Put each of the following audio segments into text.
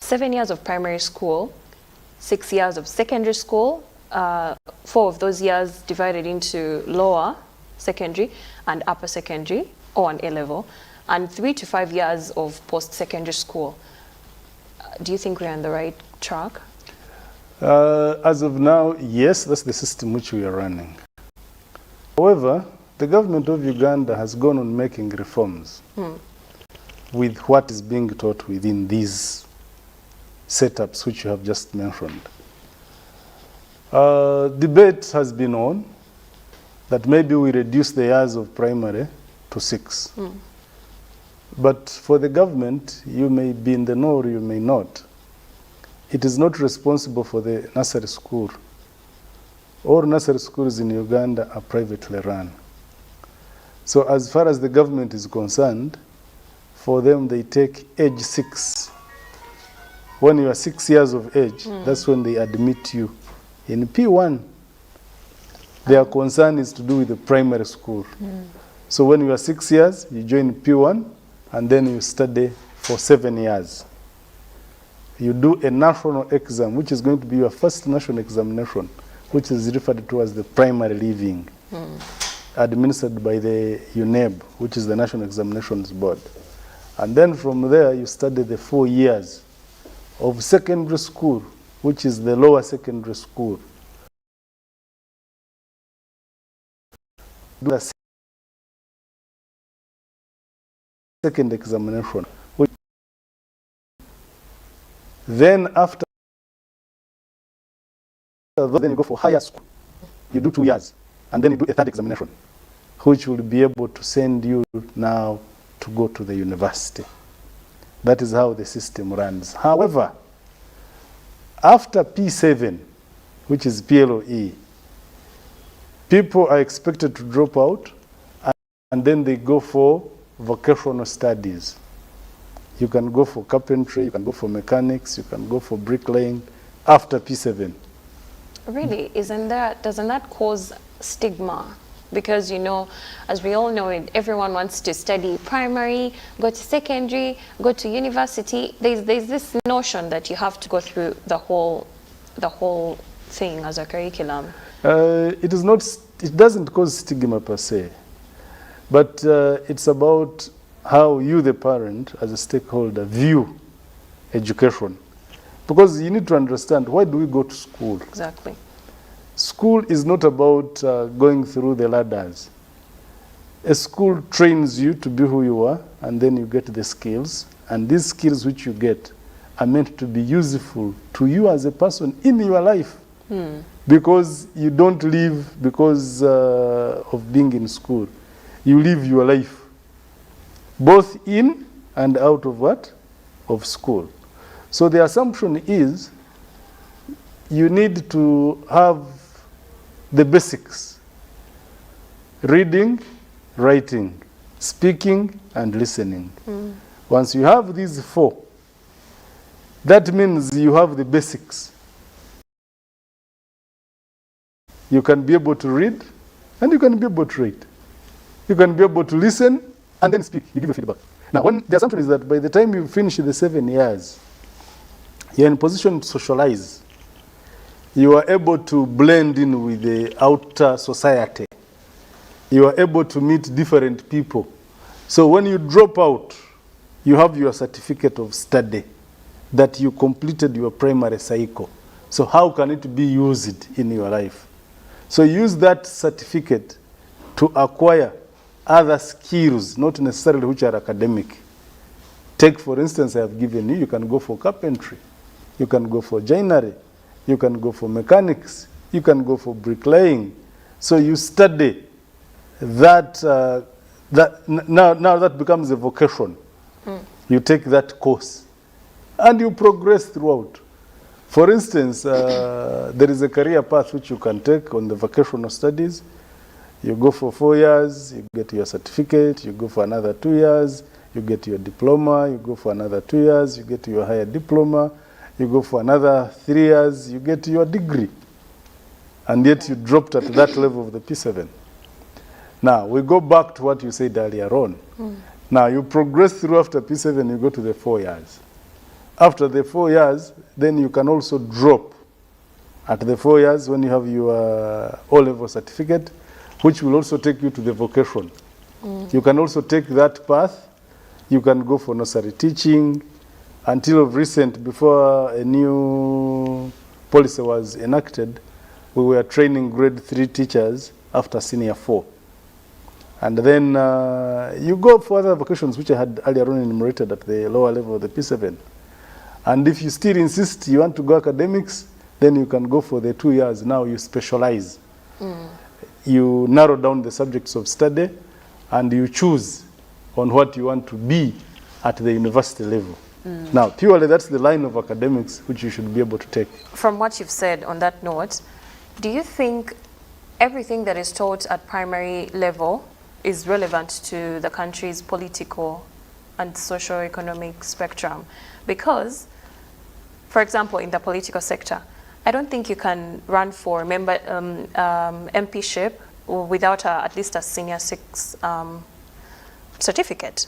7 years of primary school, 6 years of secondary school, 4 of those years divided into lower secondary and upper secondary, or an A-level, and 3 to 5 years of post-secondary school. Do you think we're on the right track? As of now, yes, that's the system which we are running. However, the government of Uganda has gone on making reforms with what is being taught within these setups which you have just mentioned. Debate has been on that maybe we reduce the years of primary to 6. But for the government, you may be in the know or you may not. It is not responsible for the nursery school. All nursery schools in Uganda are privately run. So as far as the government is concerned, for them they take age 6. When you are 6 years of age, that's when they admit you. In P1, their concern is to do with the primary school. So when you are 6 years, you join P1, and then you study for 7 years. You do a national exam, which is going to be your first national examination, which is referred to as the primary leaving, administered by the UNEB, which is the National Examinations Board. And then from there, you study the 4 years of secondary school, which is the lower secondary school. Do the second examination. Then after that, then you go for higher school. You do 2 years, and then you do a third examination, which will be able to send you now to go to the university. That is how the system runs. However, after P7, which is PLOE, people are expected to drop out, and then they go for vocational studies. You can go for carpentry, you can go for mechanics, you can go for bricklaying after P7. Really? Doesn't that cause stigma? Because, you know, as we all know, everyone wants to study primary, go to secondary, go to university. There's this notion that you have to go through the whole thing as a curriculum. It doesn't cause stigma per se, but it's about how you, the parent, as a stakeholder, view education. Because you need to understand, why do we go to school? Exactly. School is not about going through the ladders. A school trains you to be who you are, and then you get the skills. And these skills which you get are meant to be useful to you as a person in your life. Because you don't live because of being in school. You live your life, both in and out of what? Of school. So the assumption is you need to have the basics: reading, writing, speaking, and listening. Once you have these 4, that means you have the basics. You can be able to read, and you can be able to write. You can be able to listen, and then speak. You give a feedback. Now, the assumption is that by the time you finish the 7 years, you're in a position to socialize. You are able to blend in with the outer society. You are able to meet different people. So when you drop out, you have your certificate of study that you completed your primary cycle. So how can it be used in your life? So use that certificate to acquire other skills, not necessarily which are academic. Take, for instance, I have given you can go for carpentry, you can go for joinery, you can go for mechanics, you can go for bricklaying. So you study that, now that becomes a vocation. You take that course and you progress throughout. For instance, there is a career path which you can take on the vocational studies. You go for 4 years, you get your certificate, you go for another 2 years, you get your diploma, you go for another 2 years, you get your higher diploma, you go for another 3 years, you get your degree. And yet you dropped at that level of the P7. Now, we go back to what you said earlier on. Now, you progress through after P7, you go to the 4 years. After the 4 years, then you can also drop at the 4 years when you have your O-level certificate, which will also take you to the vocation. You can also take that path. You can go for nursery teaching. Until of recent, before a new policy was enacted, we were training grade 3 teachers after senior 4. And then you go for other vocations, which I had earlier on enumerated at the lower level of the P7. And if you still insist you want to go academics, then you can go for the 2 years. Now you specialize. You narrow down the subjects of study, and you choose on what you want to be at the university level. Now, purely that's the line of academics which you should be able to take. From what you've said on that note, do you think everything that is taught at primary level is relevant to the country's political and socio-economic spectrum? Because, for example, in the political sector, I don't think you can run for MPship without at least a senior 6 certificate.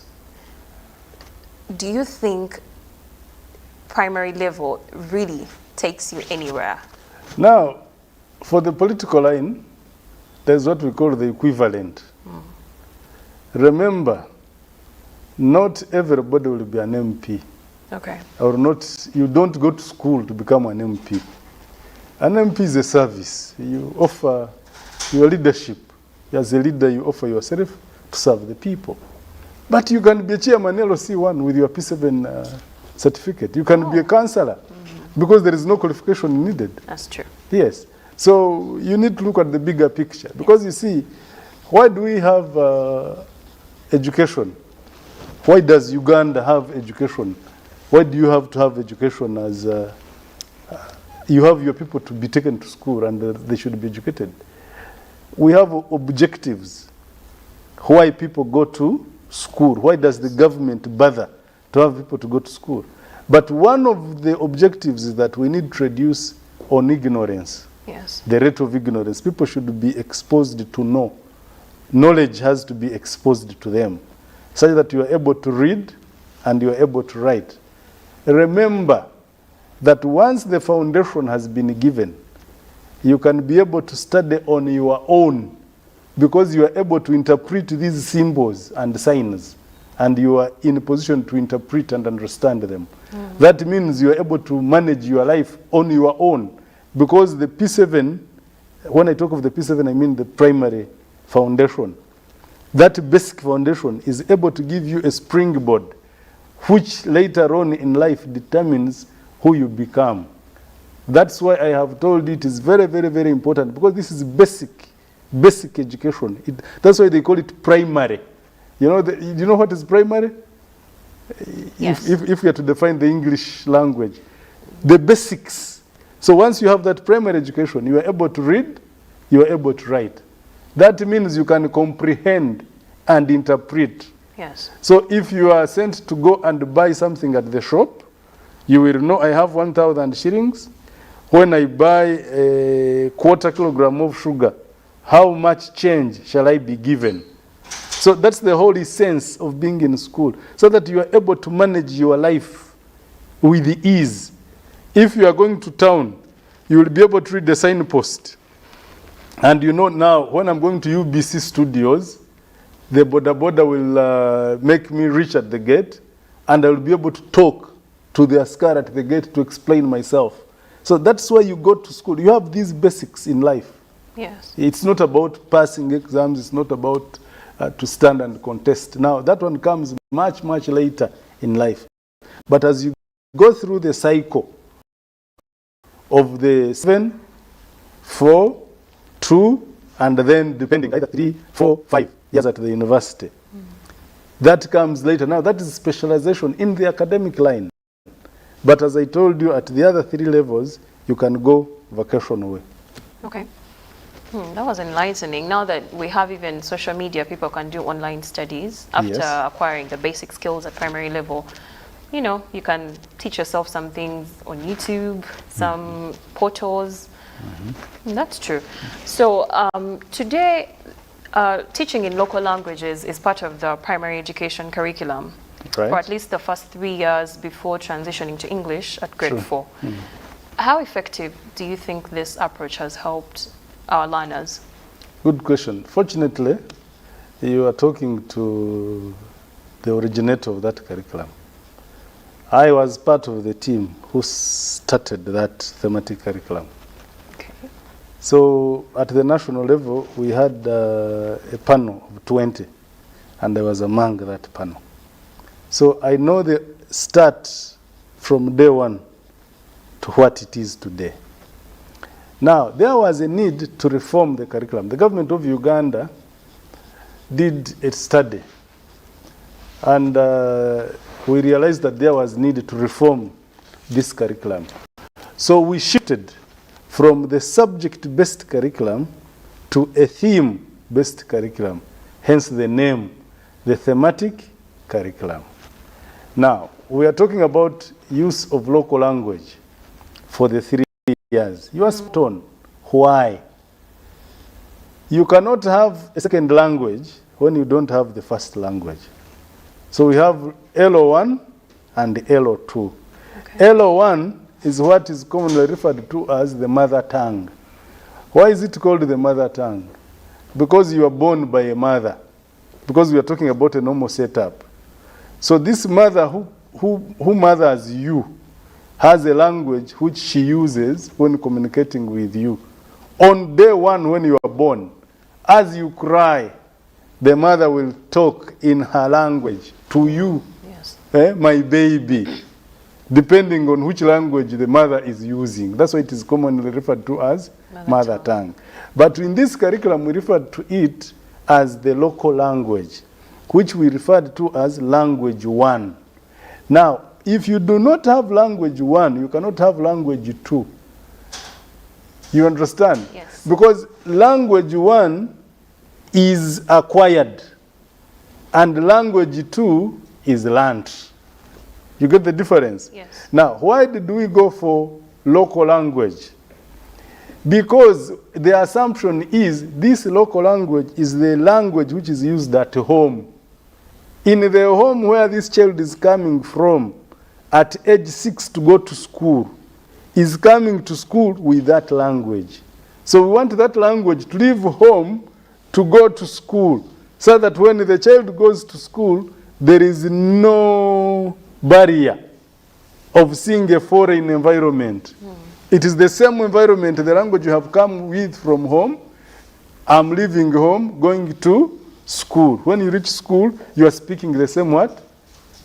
Do you think primary level really takes you anywhere? Now, for the political line, there's what we call the equivalent. Remember, not everybody will be an MP. Okay. Or not, you don't go to school to become an MP. An MP is a service. You offer your leadership. As a leader, you offer yourself to serve the people. But you can be a chairman LOC1 with your P7 certificate. You can be a councillor because there is no qualification needed. That's true. Yes. So you need to look at the bigger picture. Because you see, why do we have education? Why does Uganda have education? Why do you have to have education as you have your people to be taken to school and they should be educated? We have objectives. Why people go to school? Why does the government bother to have people to go to school? But one of the objectives is that we need to reduce on ignorance. Yes. The rate of ignorance. People should be exposed to know. Knowledge has to be exposed to them, such that you are able to read and you are able to write. Remember that once the foundation has been given, you can be able to study on your own because you are able to interpret these symbols and signs, and you are in a position to interpret and understand them. That means you are able to manage your life on your own, because the P7, when I talk of the P7, I mean the primary foundation. That basic foundation is able to give you a springboard, which later on in life determines who you become. That's why I have told you it is very, very, very important, because this is basic education. That's why they call it primary. You know what is primary? Yes. If we are to define the English language, the basics. So once you have that primary education, you are able to read, you are able to write. That means you can comprehend and interpret. Yes. So if you are sent to go and buy something at the shop, you will know I have 1,000 shillings. When I buy a quarter kilogram of sugar, how much change shall I be given? So that's the whole essence of being in school, so that you are able to manage your life with ease. If you are going to town, you will be able to read the signpost. And you know now, when I'm going to UBC Studios, the boda will make me reach at the gate, and I will be able to talk to the askar at the gate to explain myself. So that's why you go to school. You have these basics in life. Yes. It's not about passing exams. It's not about to stand and contest. Now, that one comes much, much later in life. But as you go through the cycle of the 7, 4, 2, and then depending, either 3, 4, 5 years at the university, that comes later. Now, that is specialization in the academic line. But as I told you, at the other 3 levels, you can go vocational way. Okay. That was enlightening. Now that we have even social media, people can do online studies after Yes. acquiring the basic skills at primary level. You know, you can teach yourself some things on YouTube, some portals. That's true. So today, teaching in local languages is part of the primary education curriculum. Right. for at least the first 3 years before transitioning to English at grade True. 4. How effective do you think this approach has helped our learners? Good question. Fortunately, you are talking to the originator of that curriculum. I was part of the team who started that thematic curriculum. Okay. So at the national level, we had a panel of 20, and I was among that panel. So I know the start from day one to what it is today. Now, there was a need to reform the curriculum. The government of Uganda did a study, and we realized that there was need to reform this curriculum. So we shifted from the subject-based curriculum to a theme-based curriculum, hence the name, the thematic curriculum. Now, we are talking about use of local language for the 3 years. You are spot on. Why? You cannot have a second language when you don't have the first language. So we have LO1 and LO2. Okay. LO1 is what is commonly referred to as the mother tongue. Why is it called the mother tongue? Because you are born by a mother. Because we are talking about a normal setup. So this mother who mothers you has a language which she uses when communicating with you. On day one when you are born, as you cry, the mother will talk in her language to you, Yes. my baby, depending on which language the mother is using. That's why it is commonly referred to as mother tongue. But in this curriculum, we refer to it as the local language, which we referred to as language 1. Now, if you do not have language 1, you cannot have language 2. You understand? Yes. Because language 1 is acquired, and language 2 is learned. You get the difference? Yes. Now, why did we go for local language? Because the assumption is this local language is the language which is used at home. In the home where this child is coming from, at age 6 to go to school, is coming to school with that language. So we want that language to leave home to go to school, so that when the child goes to school, there is no barrier of seeing a foreign environment. It is the same environment, the language you have come with from home. I'm leaving home, going to school. When you reach school, you are speaking the same what?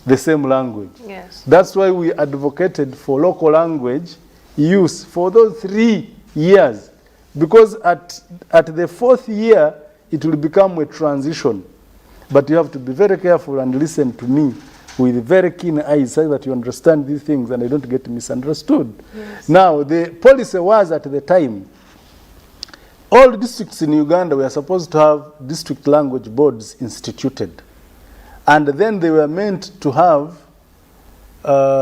The same language. Yes. That's why we advocated for local language use for those 3 years. Because at the 4th year, it will become a transition. But you have to be very careful and listen to me with very keen eyes so that you understand these things and I don't get misunderstood. Yes. Now, the policy was at the time, all districts in Uganda were supposed to have district language boards instituted. And then they were meant to have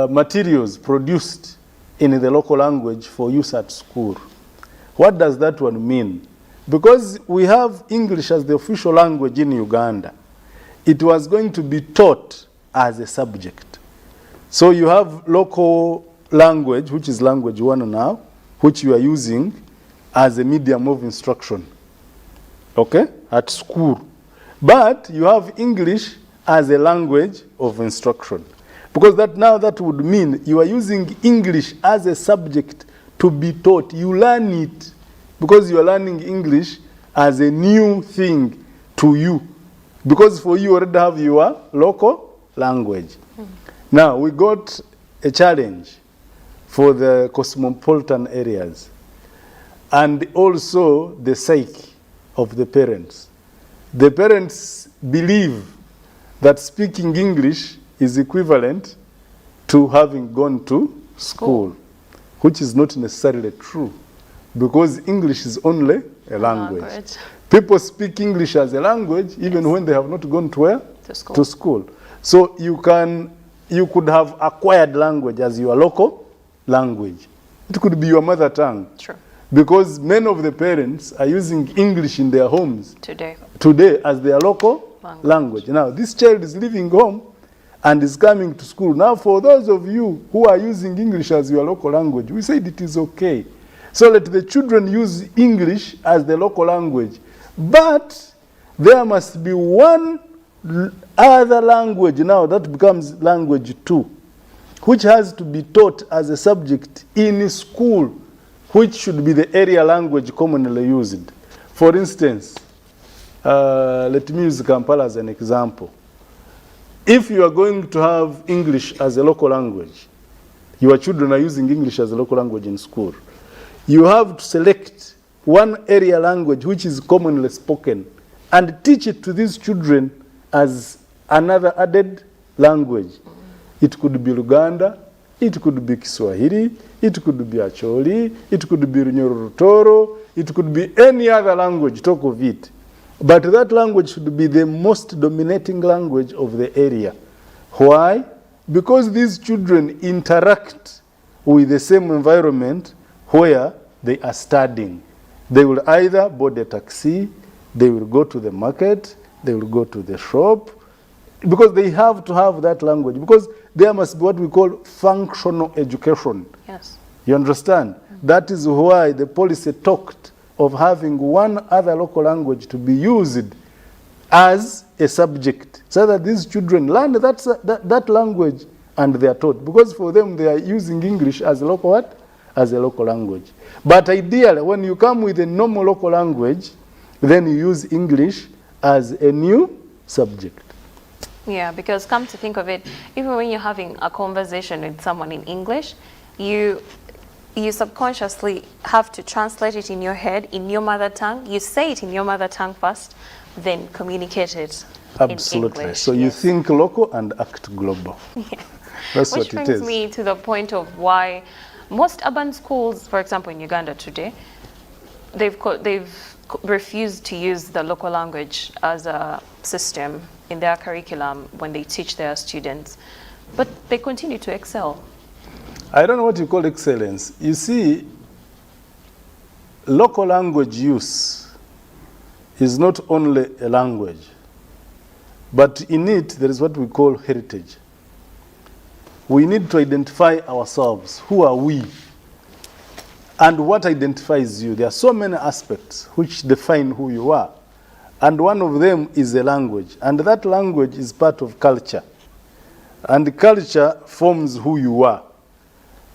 materials produced in the local language for use at school. What does that one mean? Because we have English as the official language in Uganda, it was going to be taught as a subject. So you have local language, which is language 1 now, which you are using as a medium of instruction, okay, at school. But you have English as a language of instruction. Because that would mean you are using English as a subject to be taught. You learn it because you are learning English as a new thing to you. Because for you already have your local language. Now, we got a challenge for the cosmopolitan areas and also the psyche of the parents. The parents believe that speaking English is equivalent to having gone to school, which is not necessarily true, because English is only a language. People speak English as a language even when they have not gone to where? To school. So you could have acquired language as your local language. It could be your mother tongue. True. Because many of the parents are using English in their homes today as their local language. Now, this child is leaving home and is coming to school. Now, for those of you who are using English as your local language, we said it is okay. So let the children use English as the local language. But there must be one other language now that becomes language 2, which has to be taught as a subject in school, which should be the area language commonly used. For instance, let me use Kampala as an example. If you are going to have English as a local language, your children are using English as a local language in school, you have to select one area language which is commonly spoken and teach it to these children as another added language. It could be Luganda, it could be Kiswahili, it could be Acholi, it could be Runyorotoro, it could be any other language, talk of it. But that language should be the most dominating language of the area. Why? Because these children interact with the same environment where they are studying. They will either board a taxi, they will go to the market, they will go to the shop, because they have to have that language. Because there must be what we call functional education. Yes. You understand? That is why the policy talked of having one other local language to be used as a subject, so that these children learn that language and they are taught. Because for them, they are using English as a local what? As a local language. But ideally, when you come with a normal local language, then you use English as a new subject. Yeah, because come to think of it, even when you're having a conversation with someone in English, you subconsciously have to translate it in your head, in your mother tongue. You say it in your mother tongue first, then communicate it Absolutely. in English. So you think local and act global. Yeah. That's Which what it brings is. me to the point of why most urban schools, for example in Uganda today, they've refused to use the local language as a system in their curriculum when they teach their students, but they continue to excel. I don't know what you call excellence. You see, local language use is not only a language, but in it there is what we call heritage. We need to identify ourselves. Who are we? And what identifies you? There are so many aspects which define who you are. And one of them is a language. And that language is part of culture. And culture forms who you are.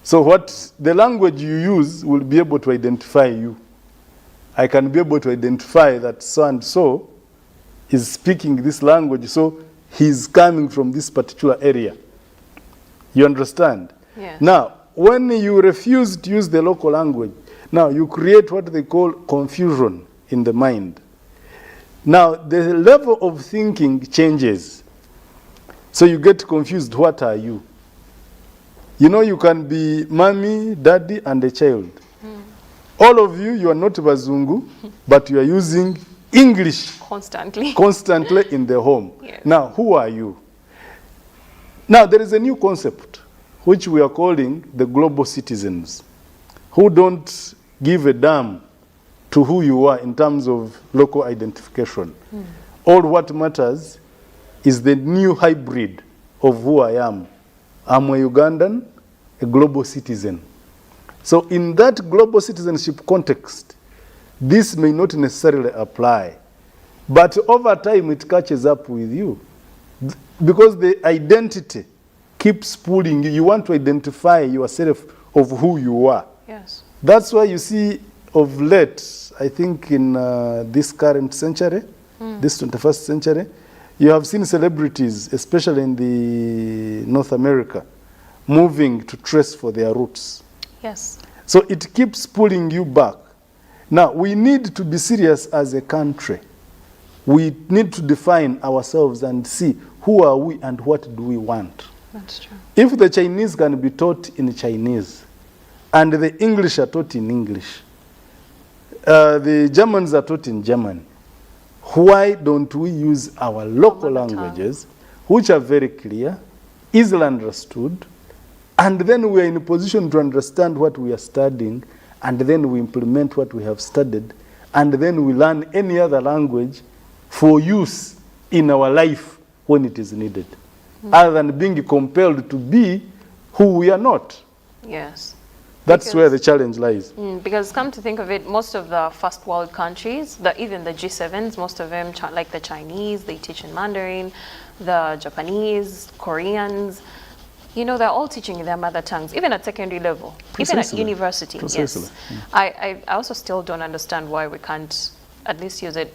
So what the language you use will be able to identify you. I can be able to identify that so-and-so is speaking this language, so he's coming from this particular area. You understand? Yes. Now, when you refuse to use the local language, now you create what they call confusion in the mind. Now, the level of thinking changes. So you get confused, what are you? You know, you can be mommy, daddy, and a child. All of you, you are not Bazungu, but you are using English Constantly. constantly in the home. Yes. Now, who are you? Now, there is a new concept, which we are calling the global citizens, who don't give a damn to who you are in terms of local identification. All what matters is the new hybrid of who I am. I'm a Ugandan, a global citizen. So in that global citizenship context, this may not necessarily apply. But over time, it catches up with you. Because the identity keeps pulling you. You want to identify yourself of who you are. Yes. That's why you see of late, I think in this current century, this 21st century, you have seen celebrities, especially in the North America, moving to trace for their roots. Yes. So it keeps pulling you back. Now, we need to be serious as a country. We need to define ourselves and see who are we and what do we want. That's true. If the Chinese can be taught in Chinese and the English are taught in English, the Germans are taught in German, why don't we use our local languages, which are very clear, easily understood, and then we are in a position to understand what we are studying, and then we implement what we have studied, and then we learn any other language for use in our life when it is needed. other than being compelled to be who we are not. Yes. That's where the challenge lies. Because come to think of it, most of the first world countries, even the G7s, most of them, like the Chinese, they teach in Mandarin, the Japanese, Koreans, you know, they're all teaching their mother tongues, even at secondary level, even at university. Precisely. Yes. I also still don't understand why we can't at least use it.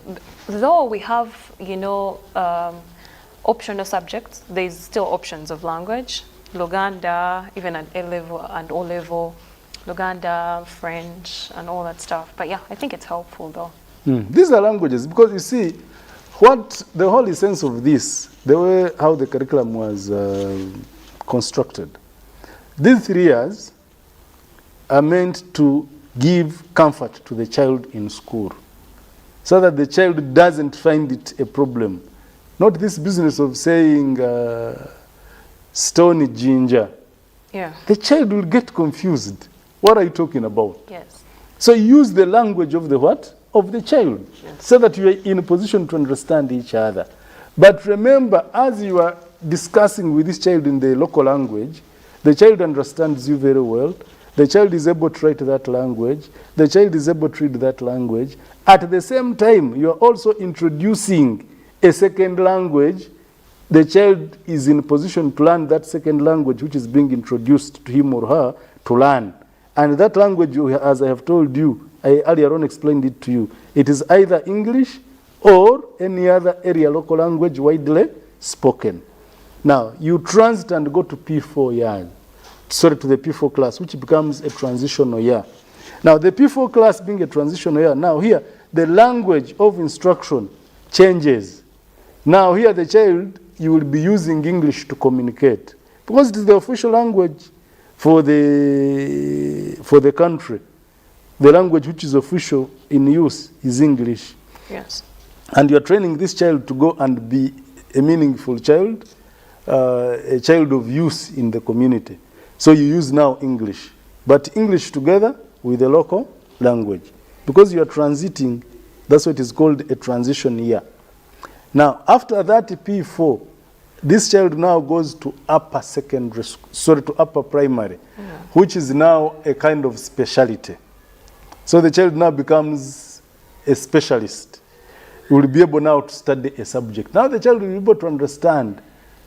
Though we have, you know, optional subjects, there's still options of language. Luganda, even at A level and O level, Luganda, French, and all that stuff. But yeah, I think it's helpful though. These are languages, because you see, what the whole essence of this, the way how the curriculum was constructed, these 3 years are meant to give comfort to the child in school, so that the child doesn't find it a problem. Not this business of saying stony ginger. Yeah. The child will get confused. What are you talking about? Yes. So use the language of the what? Of the child, Yes. so that you are in a position to understand each other. But remember, as you are discussing with this child in the local language, the child understands you very well. The child is able to write that language. The child is able to read that language. At the same time, you are also introducing a second language. The child is in a position to learn that second language which is being introduced to him or her to learn. And that language, as I have told you, I earlier on explained it to you, it is either English or any other area local language widely spoken. Now, you transit and go to P4 year, to the P4 class, which becomes a transitional year. Now, the P4 class being a transitional year, now here, the language of instruction changes. Now, here, the child, you will be using English to communicate, because it is the official language for the country. The language which is official in use is English. Yes. And you're training this child to go and be a meaningful child, a child of use in the community. So you use now English, but English together with the local language. Because you are transiting, that's what is called a transition year. Now, after that P4, this child now goes to upper secondary, to upper primary, which is now a kind of specialty. So the child now becomes a specialist. He will be able now to study a subject. Now the child will be able to understand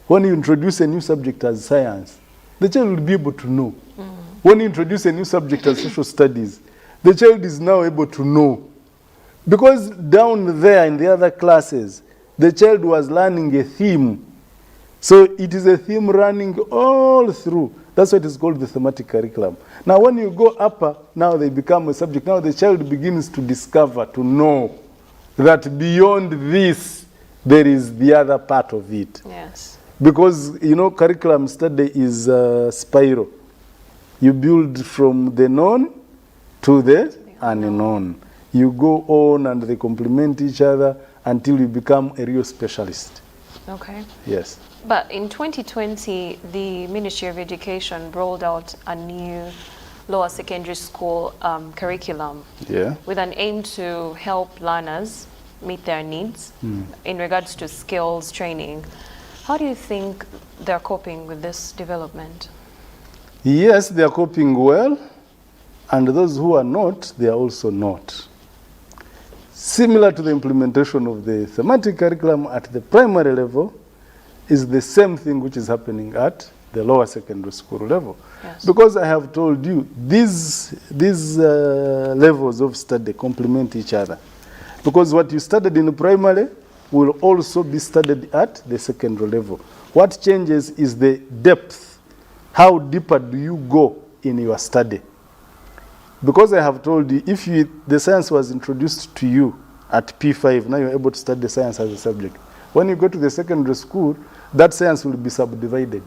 when you introduce a new subject as science. The child will be able to know. When you introduce a new subject as social studies, the child is now able to know. Because down there in the other classes, the child was learning a theme. So it is a theme running all through. That's what is called the thematic curriculum. Now when you go upper, now they become a subject. Now the child begins to discover, to know that beyond this, there is the other part of it. Yes. Because, you know, curriculum study is spiral. You build from the known to the unknown. You go on and they complement each other until you become a real specialist. Okay. Yes. But in 2020, the Ministry of Education rolled out a new lower secondary school curriculum with an aim to help learners meet their needs in regards to skills training. How do you think they're coping with this development? Yes, they are coping well, and those who are not, they are also not. Similar to the implementation of the thematic curriculum at the primary level, is the same thing which is happening at the lower secondary school level. Yes. Because I have told you, these levels of study complement each other. Because what you studied in the primary will also be studied at the secondary level. What changes is the depth. How deeper do you go in your study? Because I have told you, if the science was introduced to you at P5, now you're able to study science as a subject. When you go to the secondary school, that science will be subdivided.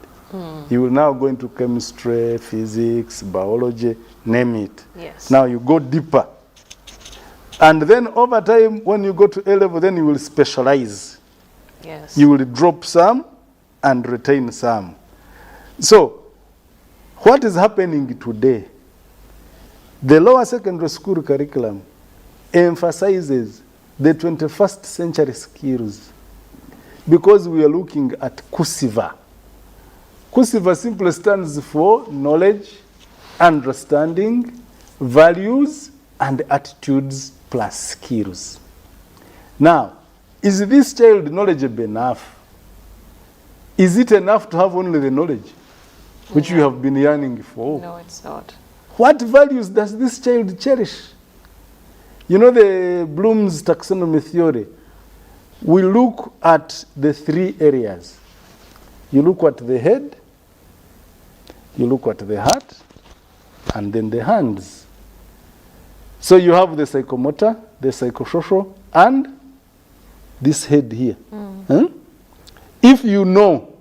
You will now go into chemistry, physics, biology, name it. Yes. Now you go deeper. And then over time, when you go to A level, then you will specialize. Yes. You will drop some and retain some. So, what is happening today? The lower secondary school curriculum emphasizes the 21st century skills, because we are looking at KUSIVA, KUSIVA simply stands for knowledge, understanding, values, and attitudes plus skills. Now, is this child knowledgeable enough? Is it enough to have only the knowledge, which you have been yearning for? No, it's not. What values does this child cherish? You know the Bloom's taxonomy theory. We look at the 3 areas. You look at the head, you look at the heart, and then the hands. So you have the psychomotor, the psychosocial, and this head here. If you know,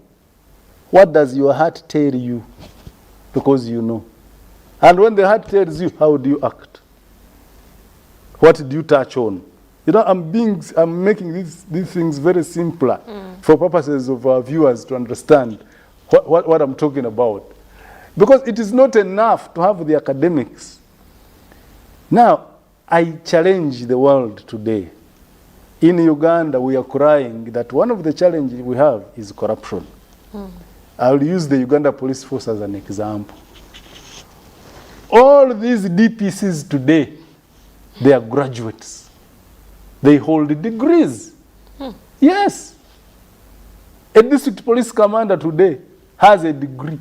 what does your heart tell you? Because you know. And when the heart tells you, how do you act? What do you touch on? You know, I'm making these things very simpler for purposes of our viewers to understand what I'm talking about. Because it is not enough to have the academics. Now, I challenge the world today. In Uganda, we are crying that one of the challenges we have is corruption. I'll use the Uganda Police Force as an example. All these DPCs today, they are graduates. They hold degrees. Yes. A district police commander today has a degree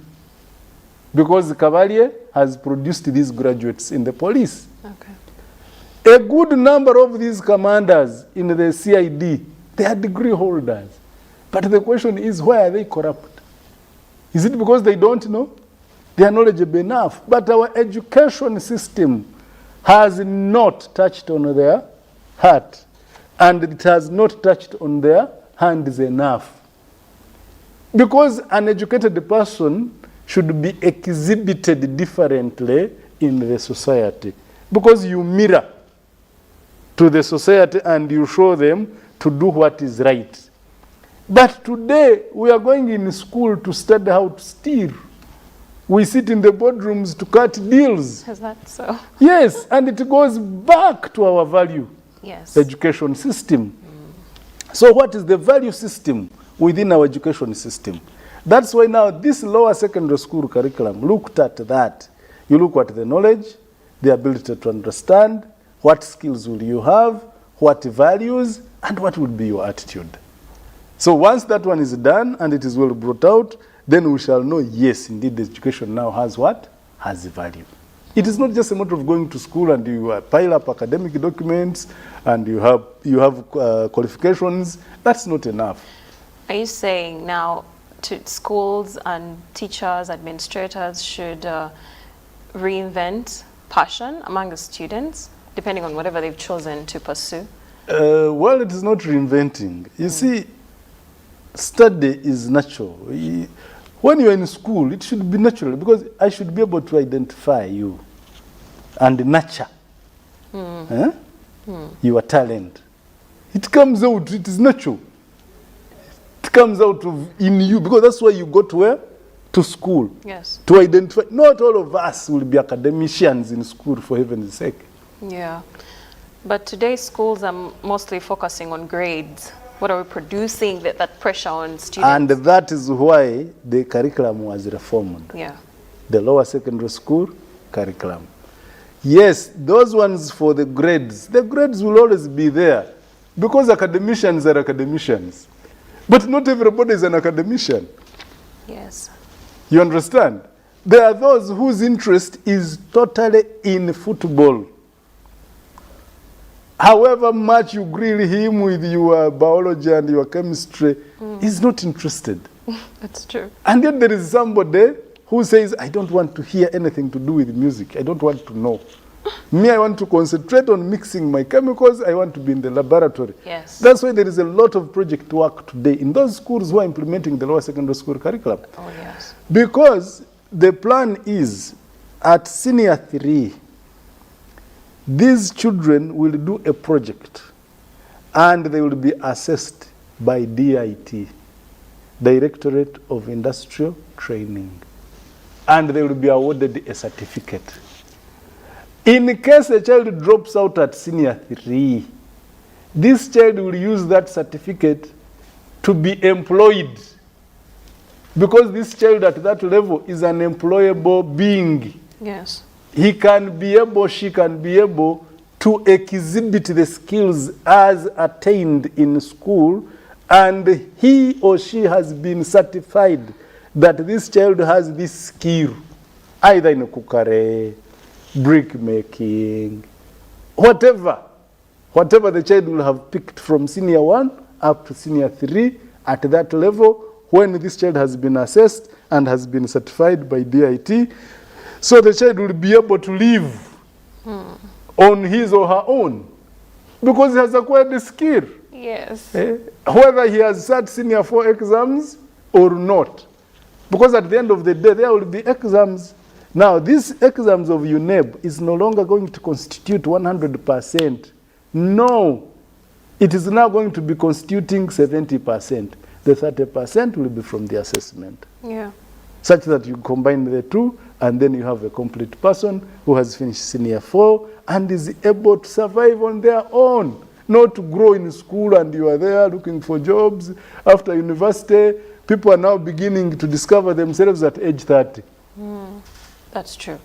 because Cavalier has produced these graduates in the police. Okay. A good number of these commanders in the CID, they are degree holders. But the question is, why are they corrupt? Is it because they don't know? They are knowledgeable enough. But our education system has not touched on their heart, and it has not touched on their hands enough. Because an educated person should be exhibited differently in the society. Because you mirror to the society and you show them to do what is right. But today, we are going in school to study how to steal. We sit in the boardrooms to cut deals. Is that so? Yes, and it goes back to our value education system. So what is the value system within our education system? That's why now this lower secondary school curriculum looked at that. You look at the knowledge, the ability to understand, what skills will you have, what values, and what will be your attitude. So once that one is done and it is well brought out, then we shall know, yes, indeed, the education now has what? Has value. It is not just a matter of going to school and you pile up academic documents and you have qualifications. That's not enough. Are you saying now to schools and teachers, administrators should reinvent passion among the students, depending on whatever they've chosen to pursue? Well, it is not reinventing. You see, study is natural. When you're in school, it should be natural because I should be able to identify you and nurture your talent. It comes out, it is natural. It comes out in you because that's why you go to where? To school. Yes. To identify. Not all of us will be academicians in school, for heaven's sake. Yeah. But today's schools are mostly focusing on grades. What are we producing, that pressure on students? And that is why the curriculum was reformed. Yeah. The lower secondary school curriculum. Yes, those ones for the grades will always be there because academicians are academicians. But not everybody is an academician. Yes. You understand? There are those whose interest is totally in football. However much you grill him with your biology and your chemistry, he's not interested. That's true. And then there is somebody who says, I don't want to hear anything to do with music. I don't want to know. Me, I want to concentrate on mixing my chemicals. I want to be in the laboratory. Yes. That's why there is a lot of project work today in those schools who are implementing the lower secondary school curriculum. Oh, yes. Because the plan is at senior 3, these children will do a project and they will be assessed by DIT, Directorate of Industrial Training, and they will be awarded a certificate. In case a child drops out at senior 3, this child will use that certificate to be employed Because this child at that level is an employable being. Yes. He can be able, she can be able to exhibit the skills as attained in school, and he or she has been certified that this child has this skill, either in cookery, brick making, whatever the child will have picked from senior 1 up to senior 3 at that level, when this child has been assessed and has been certified by DIT. So the child will be able to live on his or her own because he has acquired the skill. Yes. Whether he has sat senior 4 exams or not. Because at the end of the day, there will be exams. Now, these exams of UNEB is no longer going to constitute 100%. No. It is now going to be constituting 70%. The 30% will be from the assessment. Yeah. Such that you combine the two, and then you have a complete person who has finished senior 4 and is able to survive on their own, not to grow in school and you are there looking for jobs. After university, people are now beginning to discover themselves at age 30. That's true.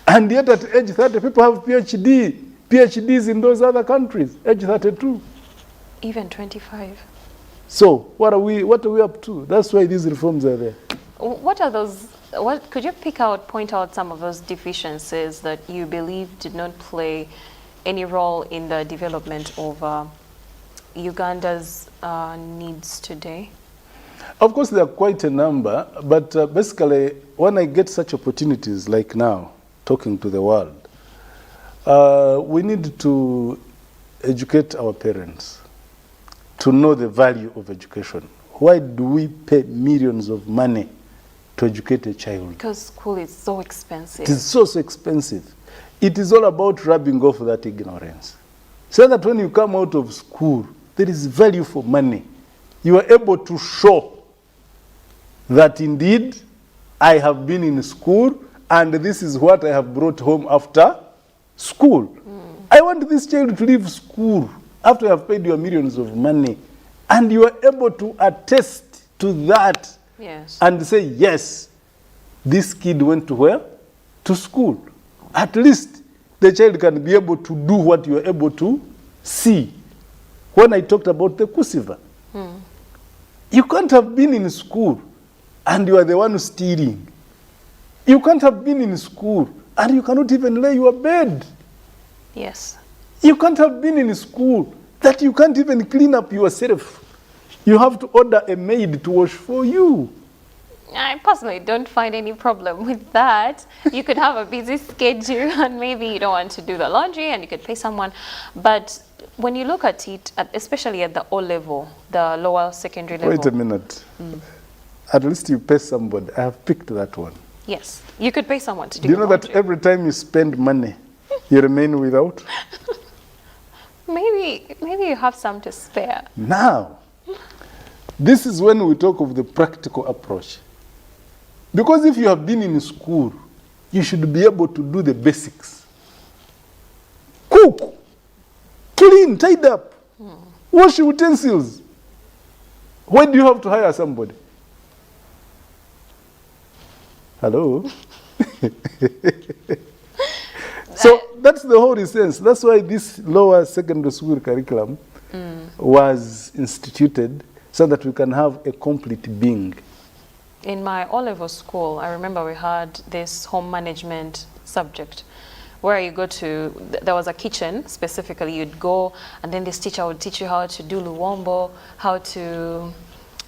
And yet at age 30, people have PhDs in those other countries, age 32. Even 25. So what are we up to? That's why these reforms are there. What are those, could you point out some of those deficiencies that you believe did not play any role in the development of Uganda's needs today? Of course, there are quite a number, but basically, when I get such opportunities like now, talking to the world, we need to educate our parents to know the value of education. Why do we pay millions of money to educate a child? Because school is so expensive. It is so expensive. It is all about rubbing off that ignorance. So that when you come out of school, there is value for money. You are able to show that indeed I have been in school and this is what I have brought home after school. I want this child to leave school after you have paid your millions of money, and you are able to attest to that. Yes. And say, yes, this kid went to where? To school. At least the child can be able to do what you are able to see. When I talked about the Kusiva, you can't have been in school and you are the one stealing. You can't have been in school and you cannot even lay your bed. Yes. You can't have been in school that you can't even clean up yourself. You have to order a maid to wash for you. I personally don't find any problem with that. You could have a busy schedule and maybe you don't want to do the laundry and you could pay someone. But when you look at it, especially at the O level, the lower secondary level. Wait a minute. At least you pay somebody. I have picked that one. Yes. You could pay someone to do Do you know laundry. that every time you spend money, you remain without? Maybe you have some to spare. Now, this is when we talk of the practical approach. Because if you have been in school, you should be able to do the basics. Cook, clean, tidy up, wash utensils. Why do you have to hire somebody? Hello? So that's the whole essence. That's why this lower secondary school curriculum was instituted, so that we can have a complete being. In my O-level school, I remember we had this home management subject where you go to, there was a kitchen specifically, you'd go and then this teacher would teach you how to do luwombo, how to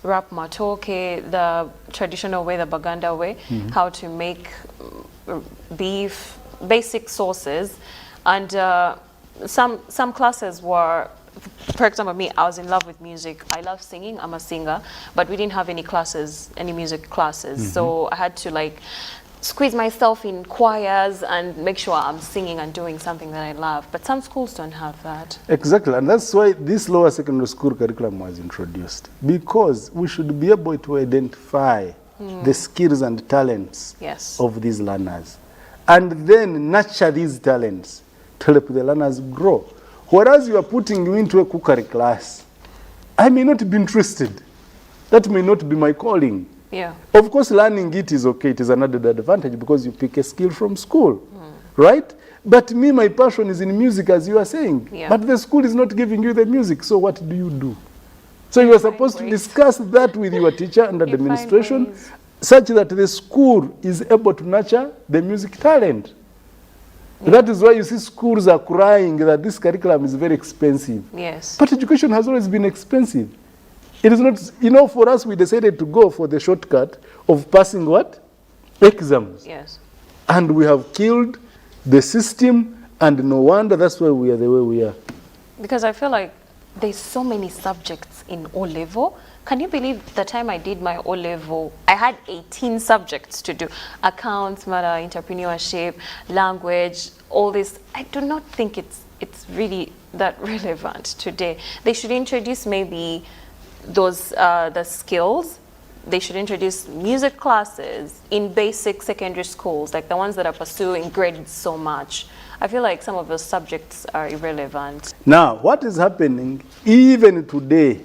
wrap matoke, the traditional way, the Baganda way, how to make beef, basic sauces. And some classes were, for example, me, I was in love with music. I love singing, I'm a singer, but we didn't have any classes, any music classes. So I had to like squeeze myself in choirs and make sure I'm singing and doing something that I love. But some schools don't have that. Exactly, and that's why this lower secondary school curriculum was introduced. Because we should be able to identify the skills and talents of these learners. And then nurture these talents to help the learners grow. Whereas you are putting you into a cookery class, I may not be interested. That may not be my calling. Yeah. Of course, learning it is okay. It is an added advantage because you pick a skill from school, right? But me, my passion is in music, as you are saying. Yeah. But the school is not giving you the music, so what do? So you are supposed to ways. discuss that with your teacher and You find administration, ways. such that the school is able to nurture the music talent. That is why you see schools are crying that this curriculum is very expensive. Yes. But education has always been expensive. It is not, you know, for us, we decided to go for the shortcut of passing what? Exams. Yes. And we have killed the system, and no wonder that's why we are the way we are. Because I feel like there's so many subjects in O-level. Can you believe the time I did my O-level, I had 18 subjects to do. Accounts, matter, entrepreneurship, language, all this. I do not think it's really that relevant today. They should introduce maybe those the skills. They should introduce music classes in basic secondary schools, like the ones that are pursuing grades so much. I feel like some of those subjects are irrelevant. Now, what is happening, even today,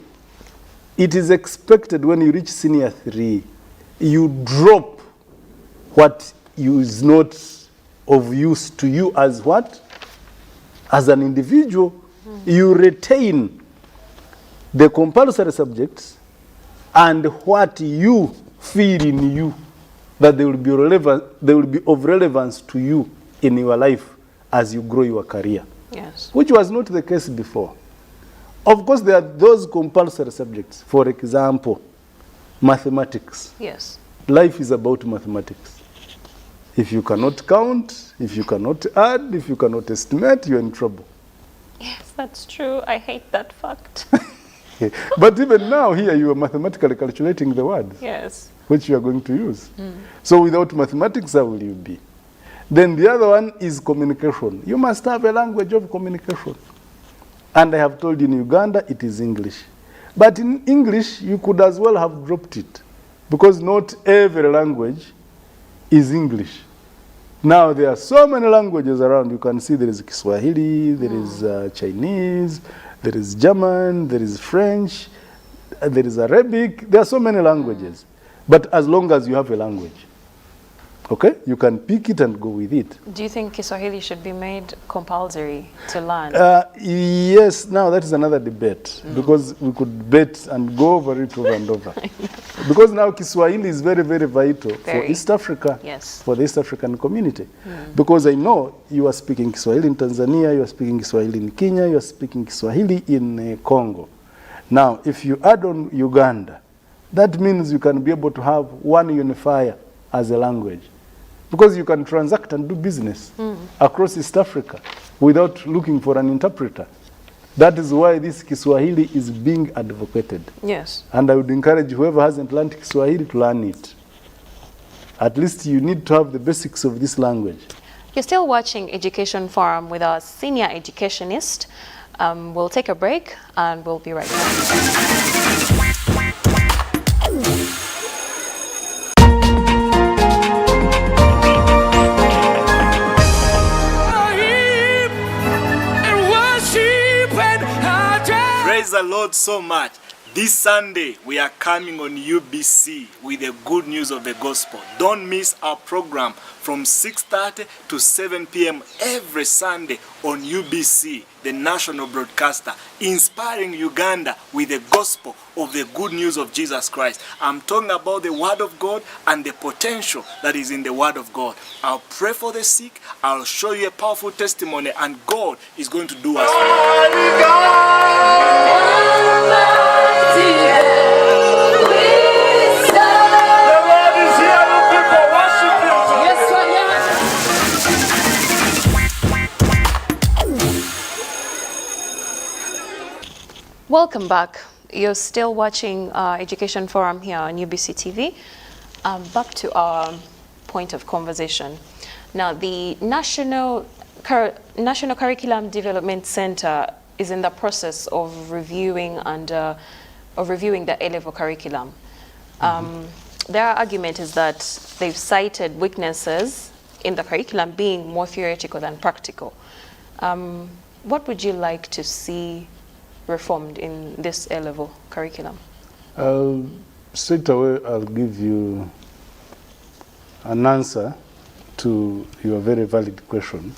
it is expected when you reach senior 3, you drop what is not of use to you as what? As an individual. You retain the compulsory subjects and what you feel in you that they will be relevant, they will be of relevance to you in your life as you grow your career. Yes. Which was not the case before. Of course, there are those compulsory subjects. For example, mathematics. Yes. Life is about mathematics. If you cannot count, if you cannot add, if you cannot estimate, you're in trouble. Yes, that's true. I hate that fact. But even now, here you are mathematically calculating the words, Yes. which you are going to use. So without mathematics, how will you be? Then the other one is communication. You must have a language of communication. And I have told you in Uganda, it is English. But in English, you could as well have dropped it, because not every language is English. Now, there are so many languages around. You can see there is Kiswahili, there is Chinese, there is German, there is French, there is Arabic. There are so many languages. But as long as you have a language, okay, you can pick it and go with it. Do you think Kiswahili should be made compulsory to learn? Yes, now that is another debate, because we could bet and go over it over and over. Because now Kiswahili is very, very vital for Very. East Africa, Yes. for the East African community. Because I know you are speaking Kiswahili in Tanzania, you are speaking Kiswahili in Kenya, you are speaking Kiswahili in Congo. Now, if you add on Uganda, that means you can be able to have one unifier as a language. Because you can transact and do business across East Africa without looking for an interpreter. That is why this Kiswahili is being advocated. Yes. And I would encourage whoever hasn't learned Kiswahili to learn it. At least you need to have the basics of this language. You're still watching Education Forum with our senior educationist. We'll take a break and we'll be right back. Praise the Lord so much. This Sunday, we are coming on UBC with the good news of the gospel. Don't miss our program from 6:30 to 7 p.m. every Sunday on UBC, the national broadcaster, inspiring Uganda with the gospel of the good news of Jesus Christ. I'm talking about the Word of God and the potential that is in the Word of God. I'll pray for the sick, I'll show you a powerful testimony, and God is going to do us Welcome back. You're still watching Education Forum here on UBC TV. Back to our point of conversation. Now, the National Curriculum Development Center is in the process of reviewing the A-level curriculum. Their argument is that they've cited weaknesses in the curriculum being more theoretical than practical. What would you like to see reformed in this A-level curriculum? straight away I'll give you an answer to your very valid question.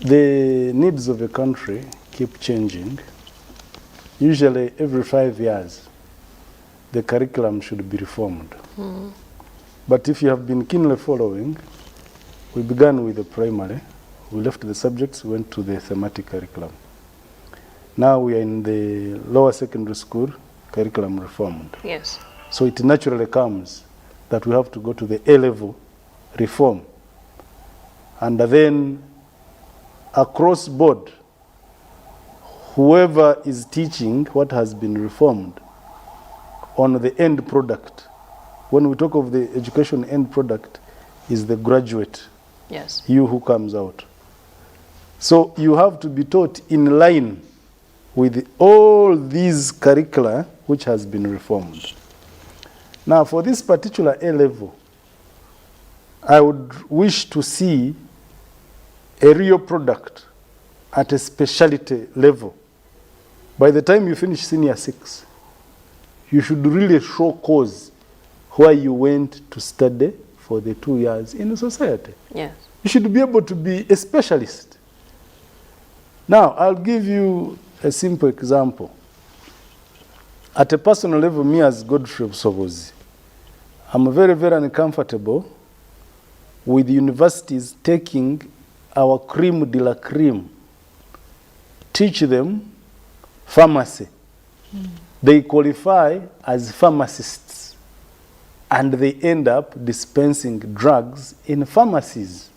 The needs of a country keep changing. Usually every 5 years, the curriculum should be reformed. But if you have been keenly following, we began with the primary, we left the subjects, went to the thematic curriculum. Now we are in the lower secondary school curriculum reformed. Yes. So it naturally comes that we have to go to the A-level reform. And then across board, whoever is teaching what has been reformed on the end product, when we talk of the education end product, is the graduate, Yes. you who comes out. So you have to be taught in line with all these curricula which has been reformed. Now for this particular A-level, I would wish to see a real product at a specialty level. By the time you finish senior 6, you should really show cause why you went to study for the 2 years in society. Yes. You should be able to be a specialist. Now, I'll give you a simple example. At a personal level, me as Godfrey Busobozi, I'm very, very uncomfortable with universities taking our cream de la cream, teach them pharmacy. They qualify as pharmacists, and they end up dispensing drugs in pharmacies.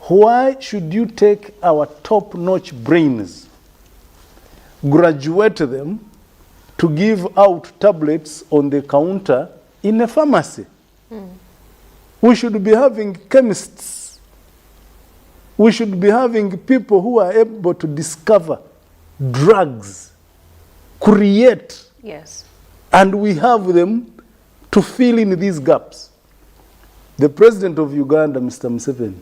Why should you take our top-notch brains, graduate them to give out tablets on the counter in a pharmacy? We should be having chemists. We should be having people who are able to discover drugs, create, Yes. and we have them to fill in these gaps. The president of Uganda, Mr. Museveni,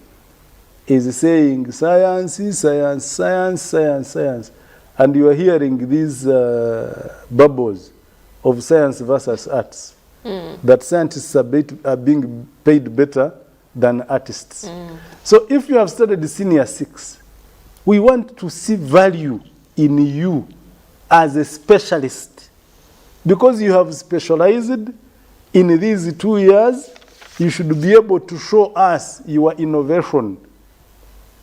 is saying science, science, science, science, science. And you are hearing these bubbles of science versus arts. That scientists are being paid better than artists. So if you have studied senior 6, we want to see value in you as a specialist. Because you have specialized in these 2 years, you should be able to show us your innovation,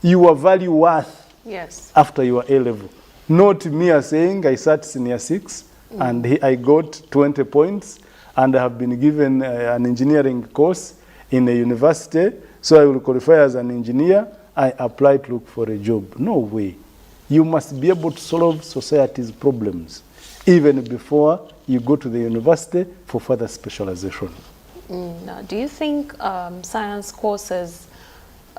your value worth Yes. after your A-level. Not me as saying I sat senior 6 and I got 20 points and I have been given an engineering course in a university, so I will qualify as an engineer, I apply to look for a job. No way. You must be able to solve society's problems even before you go to the university for further specialization. Now, do you think science courses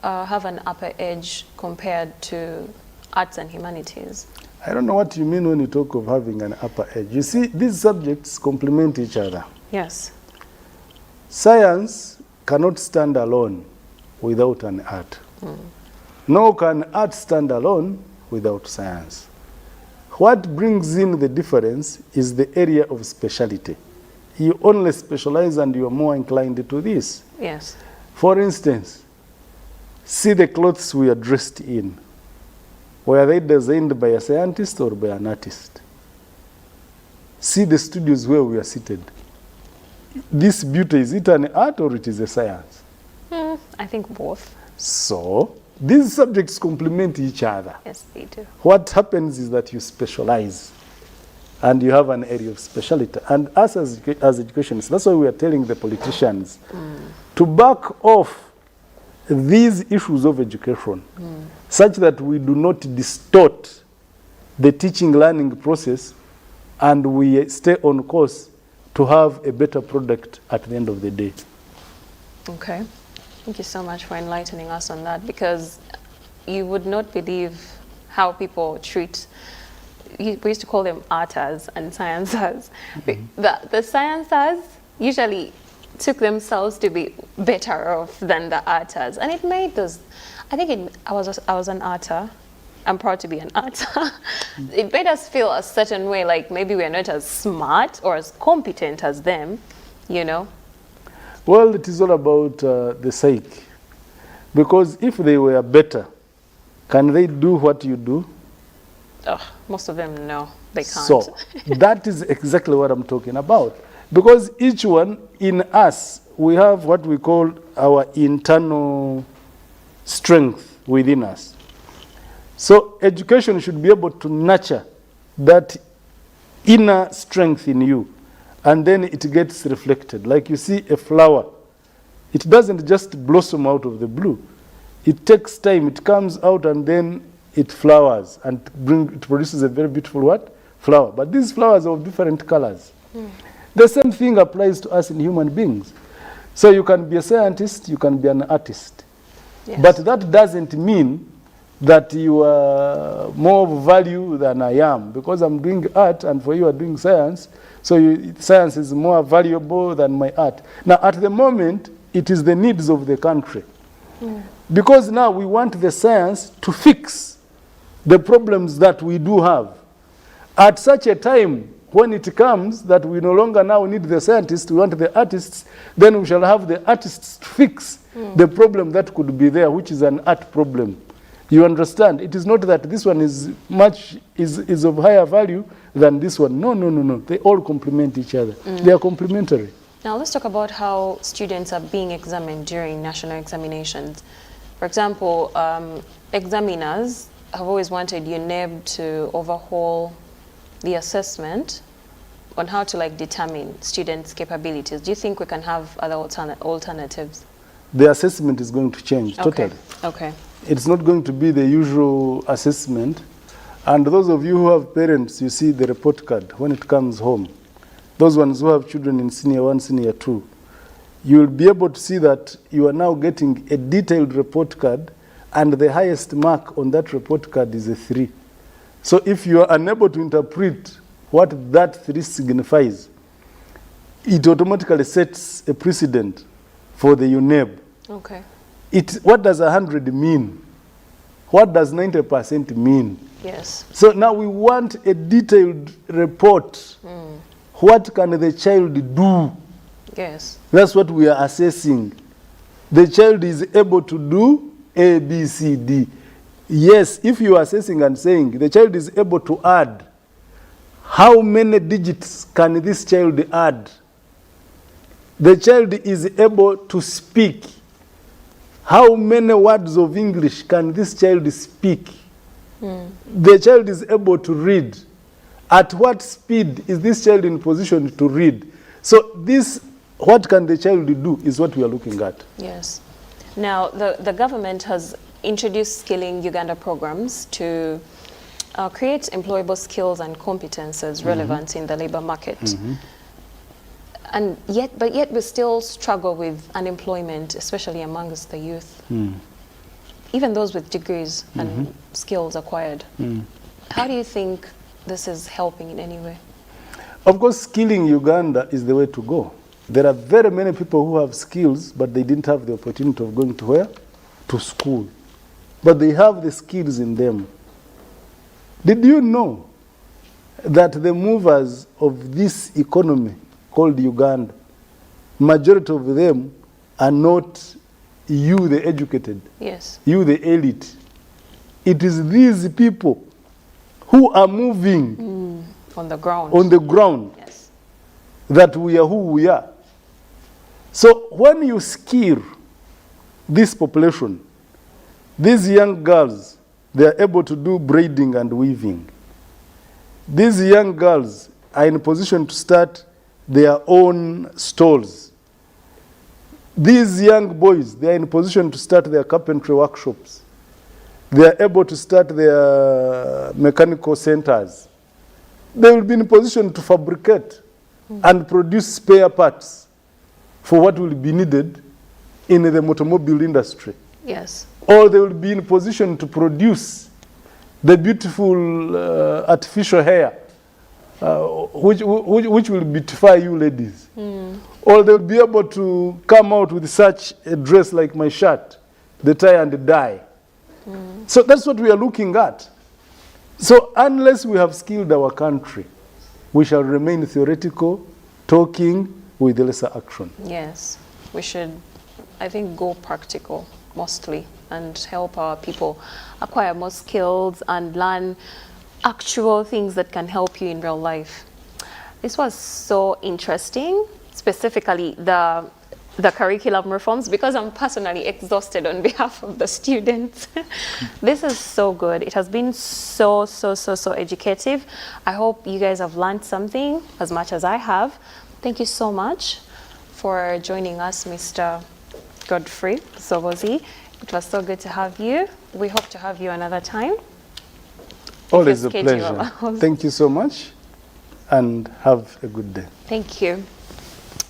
have an upper edge compared to arts and humanities? I don't know what you mean when you talk of having an upper edge. You see, these subjects complement each other. Yes. Science cannot stand alone without an art. Nor can art stand alone without science. What brings in the difference is the area of specialty. You only specialize and you are more inclined to this. Yes. For instance, see the clothes we are dressed in. Were they designed by a scientist or by an artist? See the studios where we are seated. This beauty, is it an art or it is a science? I think both. So, these subjects complement each other. Yes, they do. What happens is that you specialize and you have an area of specialty. And us as educationists, that's why we are telling the politicians to back off these issues of education such that we do not distort the teaching learning process and we stay on course to have a better product at the end of the day. Okay. Thank you so much for enlightening us on that, because you would not believe how people treat, we used to call them arters and sciencers. The sciencers usually took themselves to be better off than the arters, and it made those, I was an arter I'm proud to be an arts. It made us feel a certain way, like maybe we're not as smart or as competent as them, you know? Well, it is all about the psyche. Because if they were better, can they do what you do? Oh, most of them, no, they can't. So that is exactly what I'm talking about. Because each one in us, we have what we call our internal strength within us. So education should be able to nurture that inner strength in you, and then it gets reflected. Like you see a flower, it doesn't just blossom out of the blue. It takes time, it comes out and then it flowers and it produces a very beautiful what? Flower. But these flowers are of different colors. The same thing applies to us in human beings. So you can be a scientist, you can be an artist. Yes. But that doesn't mean that you are more of value than I am, because I'm doing art and for you are doing science, so science is more valuable than my art. Now at the moment, it is the needs of the country. Because now we want the science to fix the problems that we do have. At such a time, when it comes that we no longer now need the scientists, we want the artists, then we shall have the artists to fix the problem that could be there, which is an art problem. You understand? It is not that this one is is of higher value than this one. No, no, no, no. They all complement each other. They are complementary. Now let's talk about how students are being examined during national examinations. For example, examiners have always wanted UNEB to overhaul the assessment on how to like determine students' capabilities. Do you think we can have other alternatives? The assessment is going to change totally. Okay. It's not going to be the usual assessment. And those of you who have parents, you see the report card when it comes home. Those ones who have children in senior 1, senior 2, you will be able to see that you are now getting a detailed report card, and the highest mark on that report card is a 3. So if you are unable to interpret what that 3 signifies, it automatically sets a precedent for the UNEB. Okay. What does 100 mean? What does 90% mean? Yes. So now we want a detailed report. What can the child do? Yes. That's what we are assessing. The child is able to do A, B, C, D. Yes, if you are assessing and saying the child is able to add, how many digits can this child add? The child is able to speak. How many words of English can this child speak? The child is able to read. At what speed is this child in position to read? So this, what can the child do, is what we are looking at. Yes. Now, the government has introduced Skilling Uganda programs to create employable skills and competences relevant in the labor market. And yet we still struggle with unemployment, especially amongst the youth. Even those with degrees and skills acquired. How do you think this is helping in any way? Of course, Skilling Uganda is the way to go. There are very many people who have skills, but they didn't have the opportunity of going to where? To school. But they have the skills in them. Did you know that the movers of this economy called Uganda, majority of them are not you, the educated, Yes. you, the elite. It is these people who are moving On the ground. on the ground Yes. that we are who we are. So when you skill this population, these young girls, they are able to do braiding and weaving. These young girls are in a position to start their own stalls. These young boys, they are in a position to start their carpentry workshops. They are able to start their mechanical centers. They will be in a position to fabricate and produce spare parts for what will be needed in the automobile industry. Yes. Or they will be in a position to produce the beautiful artificial hair, which will beautify you ladies. Or they'll be able to come out with such a dress like my shirt, the tie and the dye. So that's what we are looking at. So unless we have skilled our country, we shall remain theoretical, talking with lesser action. Yes, we should, I think, go practical mostly and help our people acquire more skills and learn actual things that can help you in real life. This was so interesting, specifically the curriculum reforms, because I'm personally exhausted on behalf of the students. This is so good. It has been so educative. I hope you guys have learned something as much as I have. Thank you so much for joining us, Mr. Godfrey Sobozi. It was so good to have you. We hope to have you another time. Always a schedule pleasure. allows. Thank you so much, and have a good day. Thank you.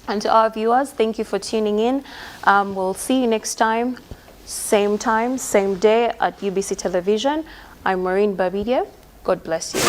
And to our viewers, thank you for tuning in. We'll see you next time, same day at UBC Television. I'm Maureen Babidia. God bless you.